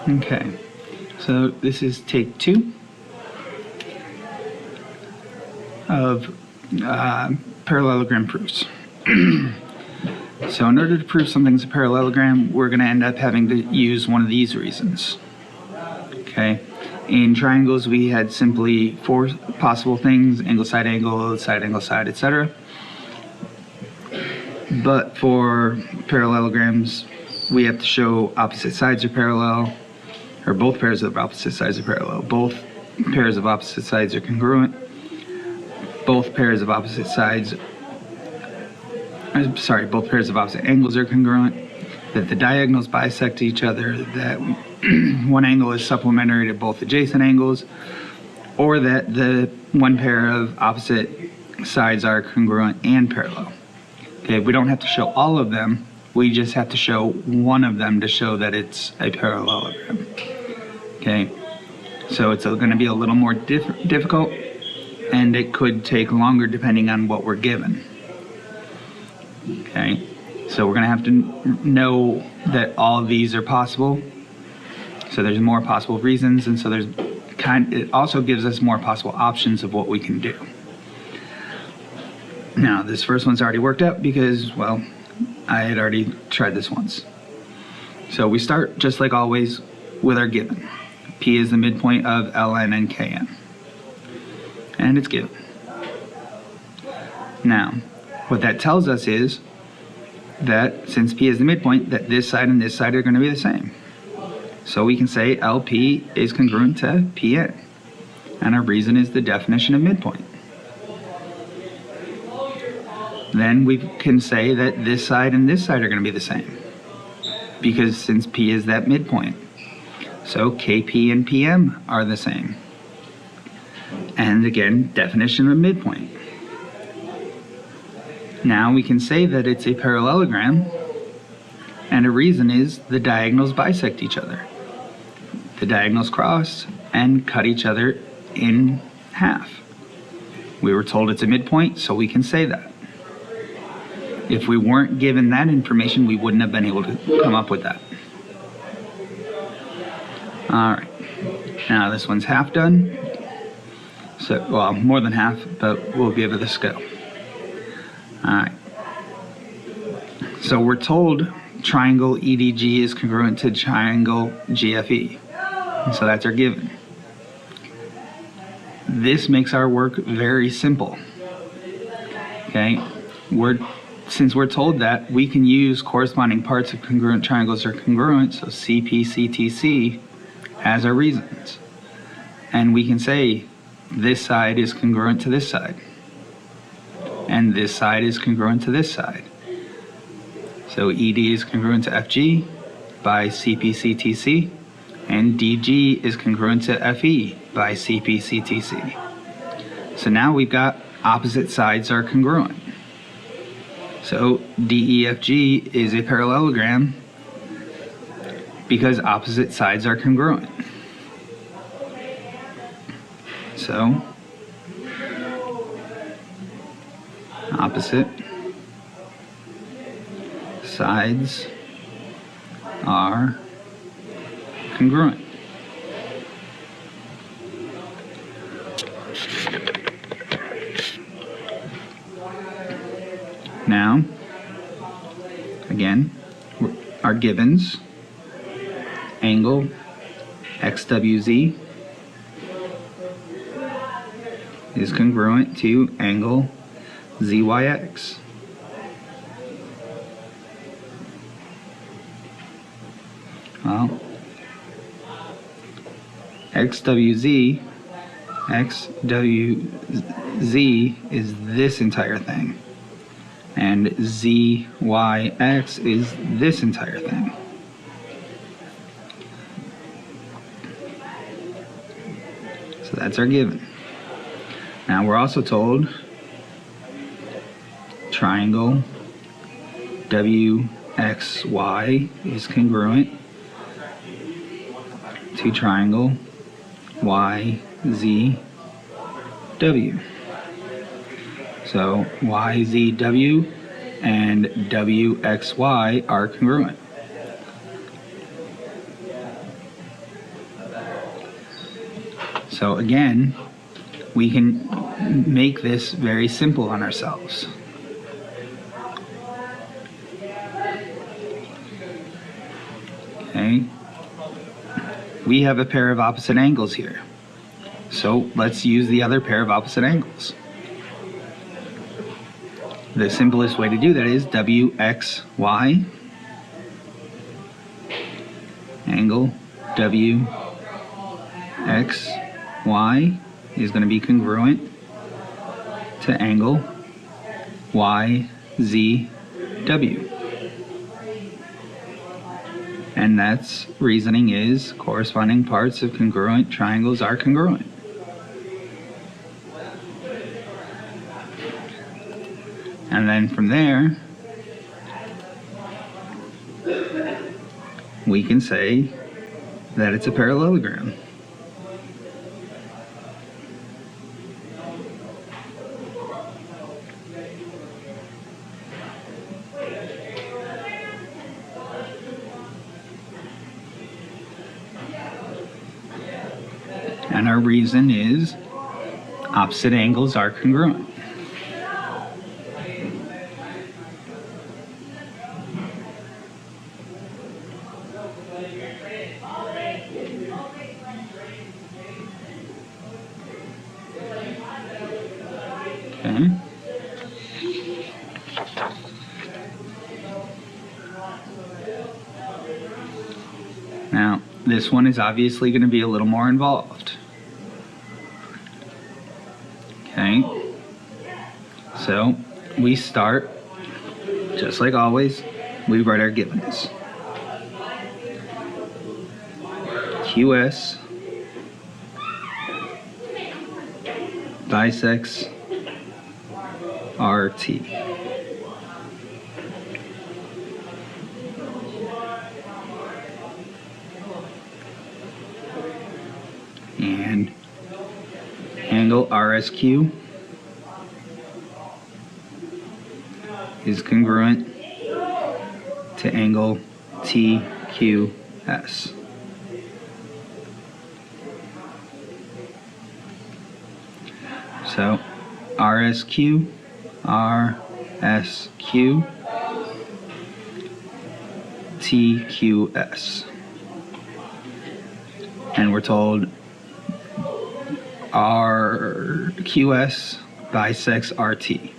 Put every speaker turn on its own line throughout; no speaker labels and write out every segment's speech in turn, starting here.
Okay, so this is take 2 of parallelogram proofs. So in order to prove something's a parallelogram, we're going to end up having to use one of these reasons. Okay, in triangles we had simply 4 possible things: angle, side, angle, side, etc. But for parallelograms, we have to show opposite sides are parallel, or both pairs of opposite sides are parallel. Both pairs of opposite sides are congruent. Both pairs of opposite sides, both pairs of opposite angles are congruent. That the diagonals bisect each other. That one angle is supplementary to both adjacent angles, or that the one pair of opposite sides are congruent and parallel. Okay, we don't have to show all of them. We just have to show one of them to show that it's a parallelogram. Okay, so it's going to be a little more difficult, and it could take longer depending on what we're given. Okay, so we're going to have to know that all of these are possible. So there's more possible reasons, and so it also gives us more possible options of what we can do. Now, this first one's already worked out because, well, I had already tried this once. So we start, just like always, with our given. P is the midpoint of Ln and Kn. And it's given. Now, what that tells us is that since P is the midpoint, that this side and this side are going to be the same. So we can say LP is congruent to Pn. And our reason is the definition of midpoint. Then we can say that this side and this side are going to be the same, because since P is that midpoint. So KP and PM are the same. And again, definition of midpoint. Now we can say that it's a parallelogram, and a reason is the diagonals bisect each other. The diagonals cross and cut each other in half. We were told it's a midpoint, so we can say that. If we weren't given that information, we wouldn't have been able to come up with that. Alright, now this one's half done. So, well, more than half, but we'll give it a go. Alright. So we're told triangle EDG is congruent to triangle GFE. So that's our given. This makes our work very simple. Okay? Since we're told that, we can use corresponding parts of congruent triangles are congruent, so CP, CTC, as our reasons. And we can say this side is congruent to this side. And this side is congruent to this side. So ED is congruent to FG by CP, CTC, and DG is congruent to FE by CP, CTC. So now we've got opposite sides are congruent. So DEFG is a parallelogram because opposite sides are congruent. So opposite sides are congruent. Now, again, our givens, angle XWZ is congruent to angle ZYX. Well, XWZ is this entire thing. And ZYX is this entire thing. So that's our given. Now we're also told triangle WXY is congruent to triangle YZW. So YZW and WXY are congruent. So again, we can make this very simple on ourselves. Okay. We have a pair of opposite angles here. So let's use the other pair of opposite angles. The simplest way to do that is WXY angle WXY is going to be congruent to angle YZW. And that's reasoning is corresponding parts of congruent triangles are congruent. And then from there, we can say that it's a parallelogram. And our reason is opposite angles are congruent. Okay. Now, this one is obviously going to be a little more involved. Okay. So, we start, just like always, we write our givens. QS bisects RT. And angle RSQ is congruent to angle TQS. So RSQ, TQS. And we're told RQS bisects RT.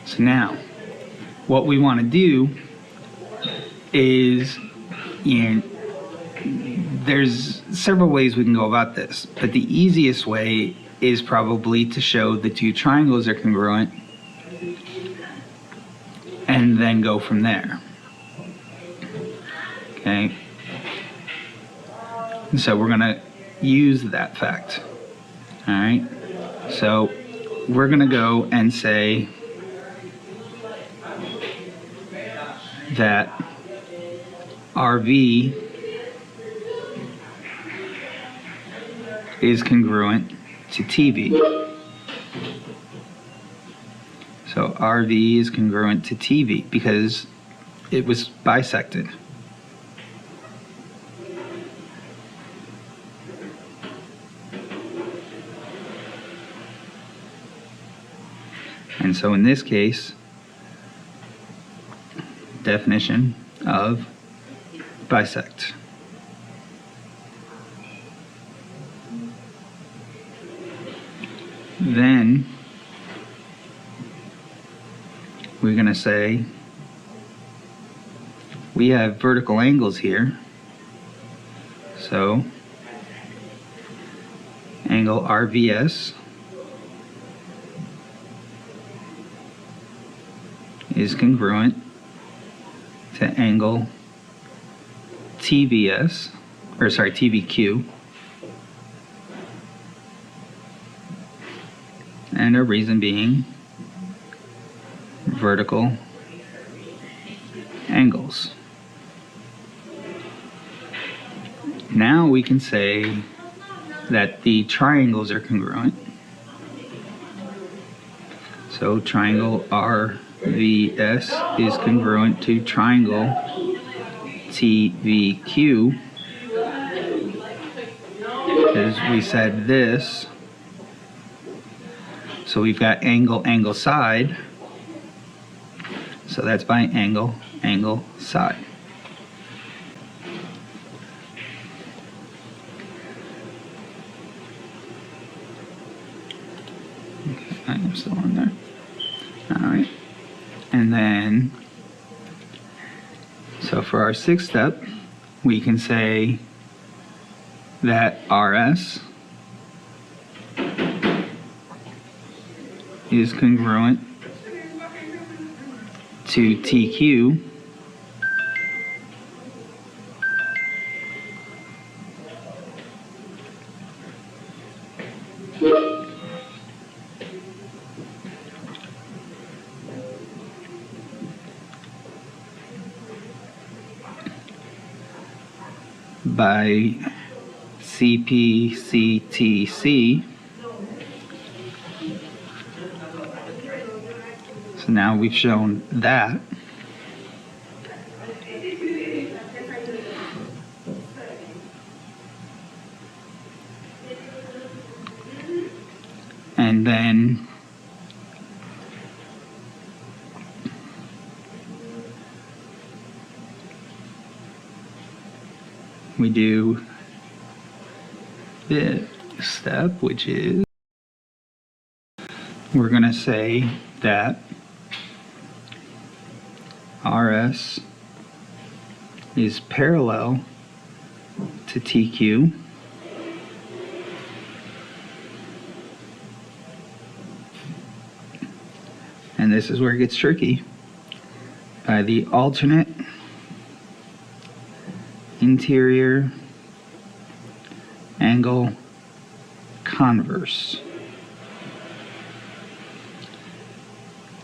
So now, what we want to do is, there's several ways we can go about this, but the easiest way is probably to show the two triangles are congruent and then go from there. Okay? So we're going to use that fact. All right? So we're going to go and say that RV is congruent to TV. So RV is congruent to TV because it was bisected. And so in this case, definition of bisect. Then we're going to say we have vertical angles here. So angle RVS is congruent to angle TVQ. And our reason being vertical angles. Now we can say that the triangles are congruent. So triangle RVS is congruent to triangle TVQ. is we said this. So we've got angle, angle, side. So that's by angle, angle, side. Okay, I am still on there. All right. And then, so for our sixth step, we can say that RS is congruent to TQ by CPCTC. So now we've shown that. And then we do this step, which is we're going to say that RS is parallel to TQ and this is where it gets tricky, by the alternate interior angle converse.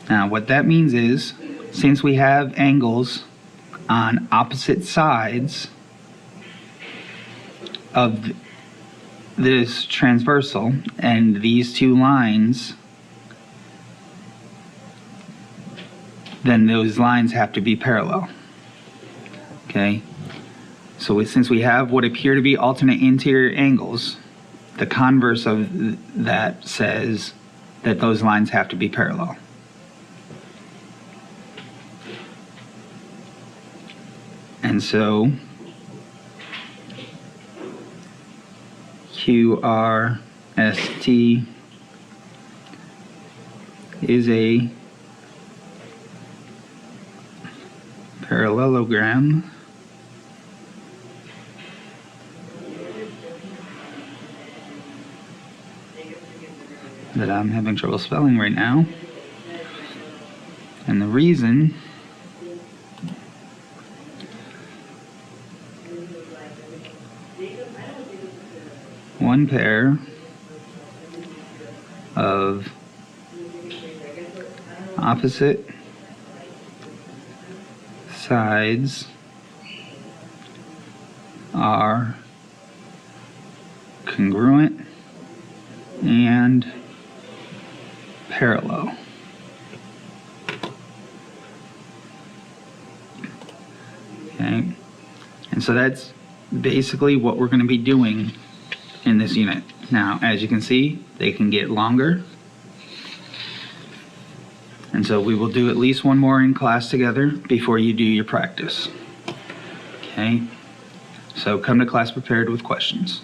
Now what that means is, since we have angles on opposite sides of this transversal and these two lines, then those lines have to be parallel. Okay? So since we have what appear to be alternate interior angles, the converse of that says that those lines have to be parallel. And so QRST is a parallelogram that I'm having trouble spelling right now. And the reason one pair of opposite sides are congruent and parallel. Okay, and so that's basically what we're going to be doing in this unit. Now, as you can see, they can get longer, and so we will do at least one more in class together before you do your practice. Okay, so come to class prepared with questions.